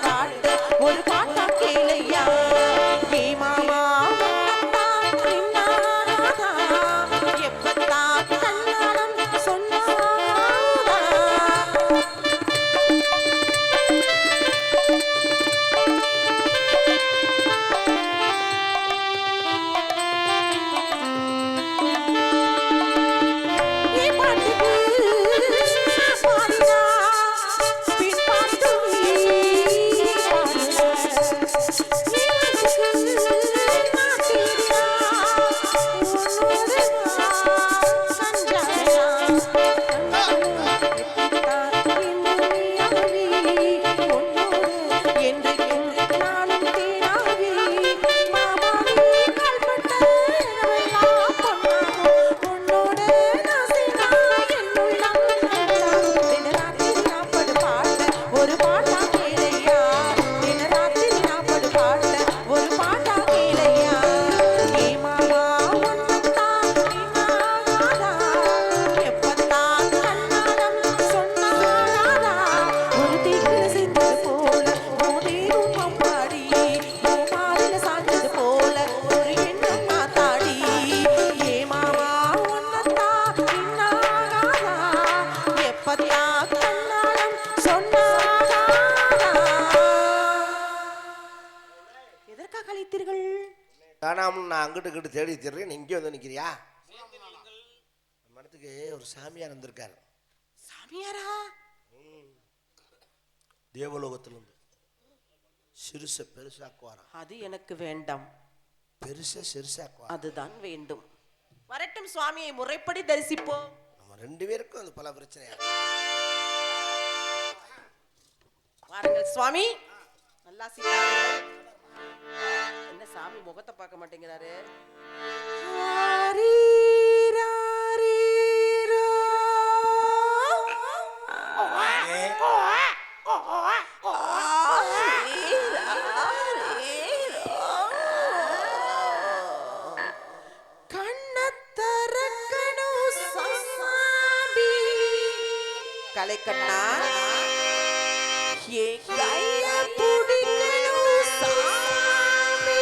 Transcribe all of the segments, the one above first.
பாட்டு ஒரு பாட்டா கேளையா ஏ மாமா நான் அங்கிட்டு தேடி தேடுறேன். இங்கே வந்து நிற்கிறியா? மனத்துக்கு ஒரு சாமியார் வந்திருக்காரு. சாமியாரா? தேவலோகத்திலிருந்து சிறுச பெருசாக்குவாரா? அது எனக்கு வேண்டாம். பெருச சிறுசாக்குவார், அதுதான் வேண்டும். வரட்டும், சுவாமியை முறைப்படி தரிசிப்போம். நம்ம 2 பேருக்கும் அது பல பிரச்சனையா. வாருங்கள் சுவாமி. நல்லா என்ன சாமி முகத்தை பார்க்க மாட்டேங்கிறாரு? கலைக்கண்ணா ஏ கைய புடிக்கணும் சாமி.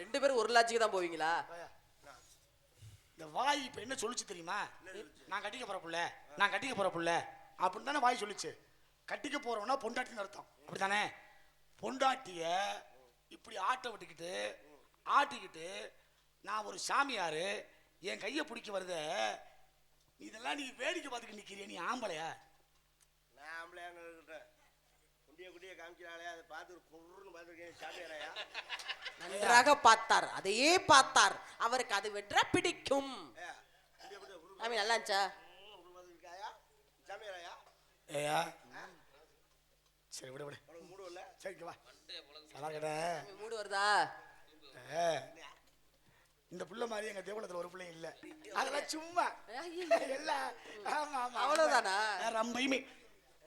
ரெண்டு பேரும் ஒரு லாட்ஜுக்கு தான் போவீங்களா? இந்த வாய் இப்ப என்ன சொல்லுச்சு தெரியுமா? நான் கட்டிக்க போற புள்ள, நான் கட்டிக்க போற புள்ள அப்படின்னு தானே வாய் சொல்லுச்சு. கட்டிக்க போறவனா பொண்டாட்டின்னு அர்த்தம், அப்படித்தானே? பொண்டாட்டிய இப்படி ஆட்ட விட்டுக்கிட்டு ஆட்டிக்கிட்டு நான் ஒரு சாமியாரு என் கையை பிடிக்க வருத, இதெல்லாம் நீ வேடிக்கை பார்த்துக்கிட்டு நிற்கிறிய, நீ ஆம்பளையா? நான் ஆம்பளையாங்க இருக்கட்டும், குண்டிய காமிக்கிறாளே அதை பார்த்து குருன்னு பார்த்துருக்கேன். சாமியாரையா? நன்றாக பார்த்தார், அதையே பார்த்தார். அவருக்கு அது வெற்ற பிடிக்கும். நல்லா இருந்துச்சா? சாமியாரையா? ஏயா சரி விட விட மூடு வரல. சரிக்கு வா மூடு வருதா? இந்த புள்ள மாதிரி எங்க தேவலத்துல ஒரு பிள்ளைங்க இல்ல, அதெல்லாம் சும்மா எல்லாம். ஆமா ஆமா அவ்வளவுதானா? ரம்பையுமே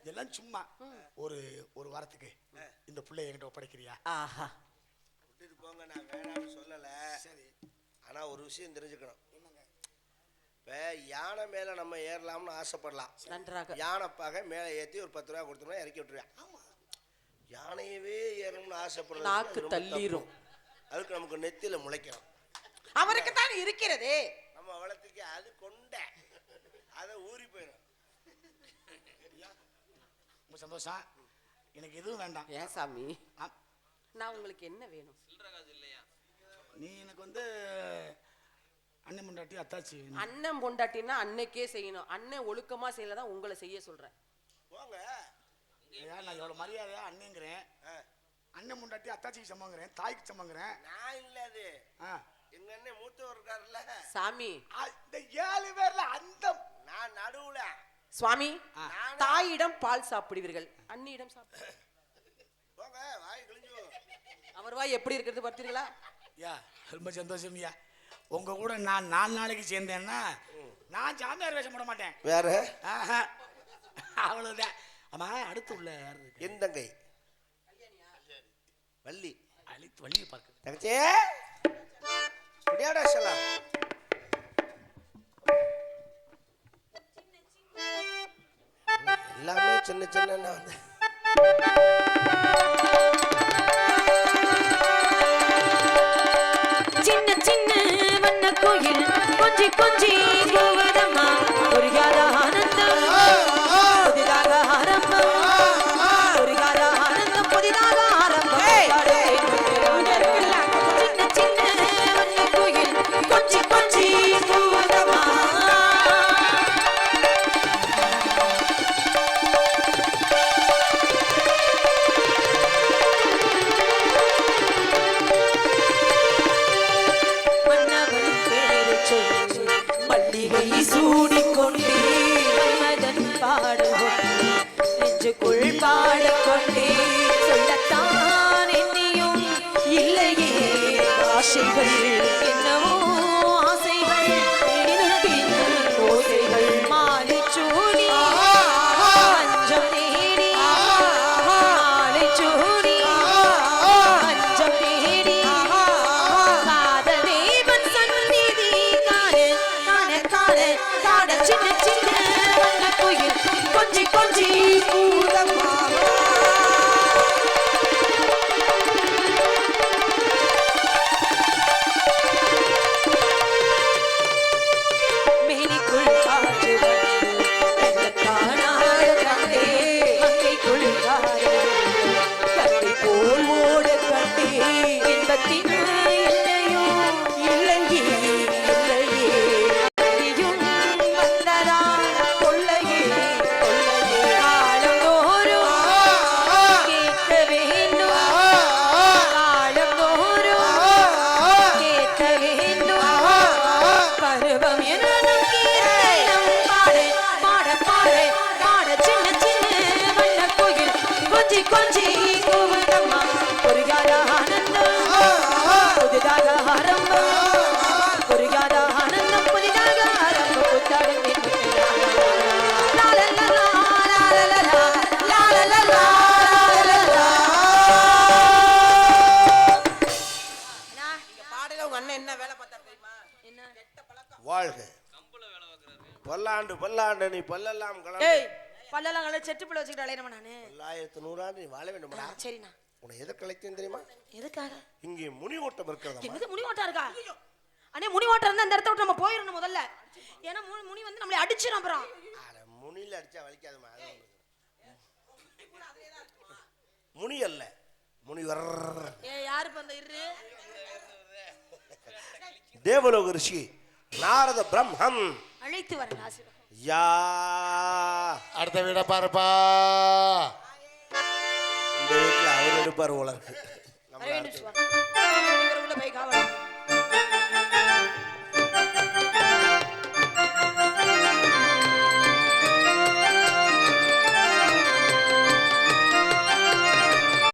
இதெல்லாம் சும்மா. ஒரு ஒரு வாரத்துக்கு இந்த பிள்ளை என்கிட்ட ஒப்படைக்கிறியா? ஆஹா, விட்டுட்டு போங்க, நான் வேணாம்னு சொல்லல. சரி, ஆனா ஒரு விஷயம் தெரிஞ்சுக்கணும். இப்ப யானை மேல நம்ம ஏறலாம்னு ஆசைப்படலாம். நன்றாக யானை பாக மேல ஏத்தி ஒரு 10 ரூபா கொடுத்தோம்னா இறக்கி விட்டுருவேன். யானையவே ஏறணும்னு ஆசைப்படுறது நாக்கு தள்ளிரும். அதுக்கு நமக்கு நெத்தியில முளைக்கணும். அவருக்கு தான் இருக்கிறது. நம்ம வளர்த்துக்கு அது கொண்ட அதை ஊறி போயிடும். ரொம்ப சந்தோஷம். எனக்கு எதுவும் வேண்டாம். ஏன் சாமி, நான் உங்களுக்கு என்ன வேணும்? நீ எனக்கு வந்து அண்ணன் பொண்டாட்டி அத்தாச்சி. அண்ணன் பொண்டாட்டின்னா அன்னைக்கே செய்யணும். அண்ணன் ஒழுக்கமா செய்யலதான் உங்களை செய்ய சொல்றேன். போங்க. நான் எவ்வளவு மரியாதையா அண்ணங்கிறேன், அண்ணன் பொண்டாட்டி அத்தாச்சிக்கு சமங்கிறேன், தாய்க்கு சமங்கிறேன். நான் இல்ல, அது எங்க அண்ணன் மூத்தவர் இருக்காருல்ல சாமி, இந்த 7 பேர்ல அந்த நான் நடுவுல. சுவாமி, தாயிடம் பால் சாப்பிடுவீர்கள், அண்ணியிடம் சாப்பிடு. போங்க, வாய் கிழிஞ்சு. அவர் வாய் எப்படி இருக்கிறது பார்த்தீங்களா? யா ரொம்ப சந்தோஷம்யா. உங்க கூட நான் 4 நாளைக்கு சேர்ந்தேன்னா நான் சாமியார் வேஷம் போட மாட்டேன். வேற அவ்வளவுதான். ஆமா, அடுத்து உள்ள யாரு? என் தங்கை வள்ளி. அழித்து வள்ளியை பார்க்க தங்கச்சே குடியாடா செல்லாம். எல்லாமே சின்ன சின்ன வந்து சின்ன சின்ன வண்ண கோயில் கொஞ்சி கொஞ்சி கோவதம்மா ஒரு கால ஆனந்தம் புதிதாக ஆரம்பம், ஒரு கால ஆனந்தம் புதிதாக ஆரம்பம். சின்ன சின்ன வண்ண கோயில் கொஞ்சி கொஞ்சி கோவதம்மா. மல்லிகை சூடிக்கொண்டே மன்மதன் பாடுகொண்டே நெஞ்சுக்குள் பாடிக்கொண்டே சொல்லத்தான் என்னையும் இல்லையே ஆசைகள், என்னவோ ஆசைகள் இனத்தின் ஓசைகள். மாலை சூடி மஞ்சம் தேடி, மாலை சூடி மஞ்சம் தேடி காதல் தேவன் சந்நிதி காண சின்ன சின்ன வண்ண கோயில் கொஞ்சி கொஞ்சி கூதம்மா. மேனிக்குள் காற்று வந்து காணாத கண்டே, மங்கைக்குள் காற்று கண்டை போல் ஓட கண்டே, இன்பத்தின் இல்லையோ இல்லையே இல்லையே நீயும் வந்ததா கொள்ளையே கொள்ளையே. காலந்தோறும் கேட்க வேண்டும், காலந்தோறும் கேட்க வேண்டும். பருவம் என்னும் கீதம் பாட பாட பாட பாட சின்ன சின்ன வண்ண கோயில் கொஞ்சி கொஞ்சி கோவதம்மா ஒரு கால ஆனந்தம் புதிதாக ஆரம்பம், ஒரு கால ஆனந்தம் புதிதாக ஆரம்பம். புத்தாடும் பாடல உங்க அண்ணன் என்ன வேலை பார்த்தா தெரியுமா? என்ன வாழ்க பல்லாண்டு பல்லாண்டு நீ பல்லெல்லாம் ஏய் பல்லெல்லாம் கலை செட்டு பிள்ளை வச்சுக்கிட்டு அலையணுமா நானு? 1100 நீ வாழ வேண்டும்டா. சரிண்ணா. உன்னை எதை கலைத்தேன் தெரியுமா? எதுக்காக? இங்கே முனி ஓட்டம் இருக்கிறதா? என்னது முனி ஓட்டா இருக்கா? அண்ணே முனி ஓட்டம் இருந்தா அந்த இடத்த விட்டு நம்ம போயிடணும் முதல்ல. ஏன்னா முனி வந்து நம்மளை அடிச்சிடும். அப்புறம் முனியில அடிச்சா வலிக்காதுமா. முனி அல்ல முனிவர். ஏ யாரு இப்ப அந்த இரு தேவலோக ரிஷி நாரத பிரம்மம் அழைத்து வரேன் ஆசீர்வாதம். யா அடுத்த வீட பாருப்பா. இந்த வீட்டில் அவர் எடுப்பார் உலருக்கு வர வேண்டும் சுவாமி.